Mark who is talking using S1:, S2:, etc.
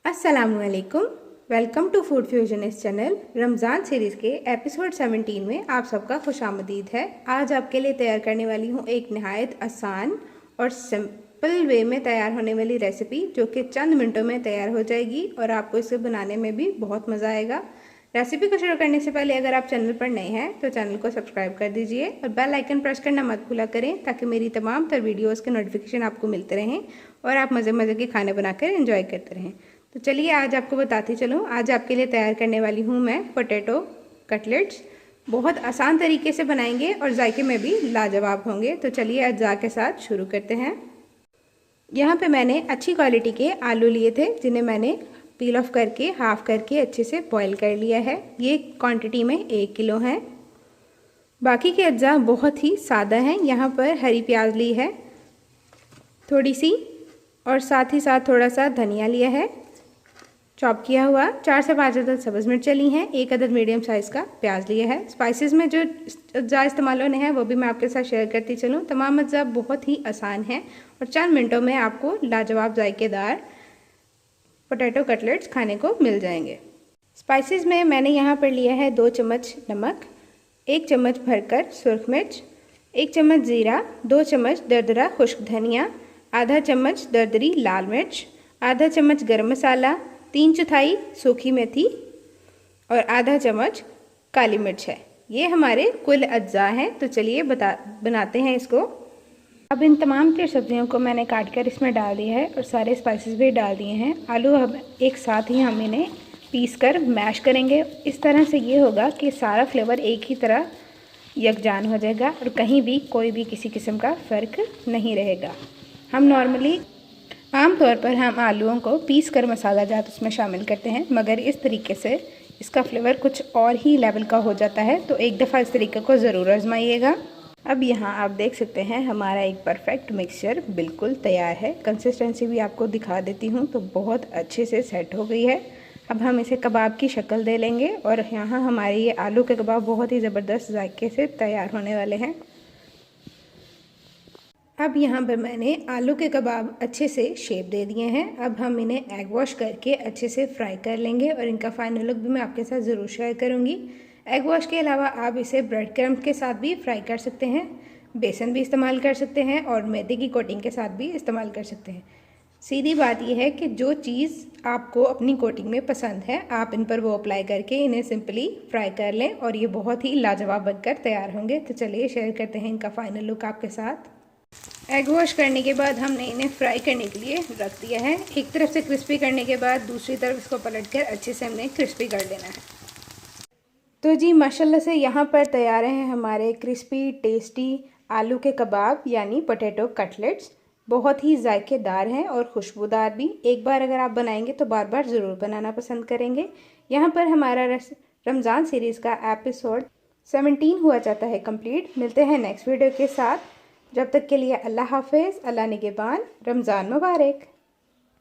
S1: अस्सलामुअलैकुम। Welcome to food fusion इस channel. Ramzan series के एपिसोड 17 में आप सबका खुशामदीद है। आज आपके लिए तैयार करने वाली हूँ एक नहायत आसान और सिंपल वे में तैयार होने वाली रेसिपी, जो कि चंद मिनटों में तैयार हो जाएगी और आपको इसे बनाने में भी बहुत मज़ा आएगा। रेसिपी को शुरू करने से पहले अगर आप चैनल पर नए हैं तो चैनल को सब्सक्राइब कर दीजिए और बेल आइकन प्रेस करना मत भूला करें, ताकि मेरी तमाम तर वीडियोज़ के नोटिफिकेशन आपको मिलते रहें और आप मज़े मज़े के खाने बनाकर एंजॉय करते रहें। तो चलिए आज आपको बताती चलूँ। आज आपके लिए तैयार करने वाली हूँ मैं पोटैटो कटलेट्स। बहुत आसान तरीके से बनाएंगे और जायके में भी लाजवाब होंगे। तो चलिए अज्जा के साथ शुरू करते हैं। यहाँ पे मैंने अच्छी क्वालिटी के आलू लिए थे, जिन्हें मैंने पील ऑफ करके हाफ़ करके अच्छे से बॉईल कर लिया है। ये क्वांटिटी में 1 किलो है। बाकी के अज्जा बहुत ही सादा हैं। यहाँ पर हरी प्याज ली है थोड़ी सी, और साथ ही साथ थोड़ा सा धनिया लिया है चॉप किया हुआ। 4 से 5 अदद सब्ज़ मिर्च ली हैं। 1 अदद मीडियम साइज़ का प्याज लिया है। स्पाइसेस में जो अज्जा इस्तेमाल होने हैं वो भी मैं आपके साथ शेयर करती चलूँ। तमाम अज्जा बहुत ही आसान हैं और चंद मिनटों में आपको लाजवाब जायकेदार पोटैटो कटलेट्स खाने को मिल जाएंगे। स्पाइसेस में मैंने यहाँ पर लिया है 2 चम्मच नमक, 1 चम्मच भरकर सुरख मिर्च, 1 चम्मच ज़ीरा, 2 चम्मच दरदरा खुश्क धनिया, आधा चम्मच दरदरी लाल मिर्च, आधा चम्मच गरम मसाला, 3/4 सूखी मेथी और आधा चम्मच काली मिर्च है। ये हमारे कुल अज्जा हैं। तो चलिए बनाते हैं इसको। अब इन तमाम की सब्जियों को मैंने काट कर इसमें डाल दिया है और सारे स्पाइसेस भी डाल दिए हैं। आलू अब एक साथ ही हम इन्हें पीस कर मैश करेंगे। इस तरह से ये होगा कि सारा फ्लेवर एक ही तरह यकजान हो जाएगा और कहीं भी कोई भी किसी किस्म का फ़र्क नहीं रहेगा। हम नॉर्मली आमतौर पर हम आलूओं को पीस कर मसाला जात उसमें शामिल करते हैं, मगर इस तरीके से इसका फ्लेवर कुछ और ही लेवल का हो जाता है। तो एक दफ़ा इस तरीके को ज़रूर आजमाइएगा। अब यहाँ आप देख सकते हैं हमारा एक परफेक्ट मिक्सचर बिल्कुल तैयार है। कंसिस्टेंसी भी आपको दिखा देती हूँ, तो बहुत अच्छे से सेट हो गई है। अब हम इसे कबाब की शक्ल दे लेंगे और यहाँ हमारे ये आलू के कबाब बहुत ही ज़बरदस्त जायके से तैयार होने वाले हैं। अब यहाँ पर मैंने आलू के कबाब अच्छे से शेप दे दिए हैं। अब हम इन्हें एग वॉश करके अच्छे से फ्राई कर लेंगे और इनका फाइनल लुक भी मैं आपके साथ ज़रूर शेयर करूँगी। एग वॉश के अलावा आप इसे ब्रेड क्रम्ब के साथ भी फ्राई कर सकते हैं, बेसन भी इस्तेमाल कर सकते हैं और मैदे की कोटिंग के साथ भी इस्तेमाल कर सकते हैं। सीधी बात यह है कि जो चीज़ आपको अपनी कोटिंग में पसंद है आप इन पर वो अप्लाई करके इन्हें सिंपली फ्राई कर लें और ये बहुत ही लाजवाब बनकर तैयार होंगे। तो चलिए शेयर करते हैं इनका फाइनल लुक आपके साथ। एग वॉश करने के बाद हमने इन्हें फ्राई करने के लिए रख दिया है। एक तरफ से क्रिस्पी करने के बाद दूसरी तरफ इसको पलटकर अच्छे से हमने क्रिस्पी कर लेना है। तो जी माशाल्लाह से यहाँ पर तैयार हैं हमारे क्रिस्पी टेस्टी आलू के कबाब यानी पोटैटो कटलेट्स। बहुत ही जायकेदार हैं और खुशबूदार भी। एक बार अगर आप बनाएंगे तो बार बार ज़रूर बनाना पसंद करेंगे। यहाँ पर हमारा रमज़ान सीरीज़ का एपिसोड 17 हुआ जाता है कंप्लीट। मिलते हैं नेक्स्ट वीडियो के साथ। जब तक के लिए अल्लाह हाफिज़, अल्लाह निगहबान, रमज़ान मुबारक।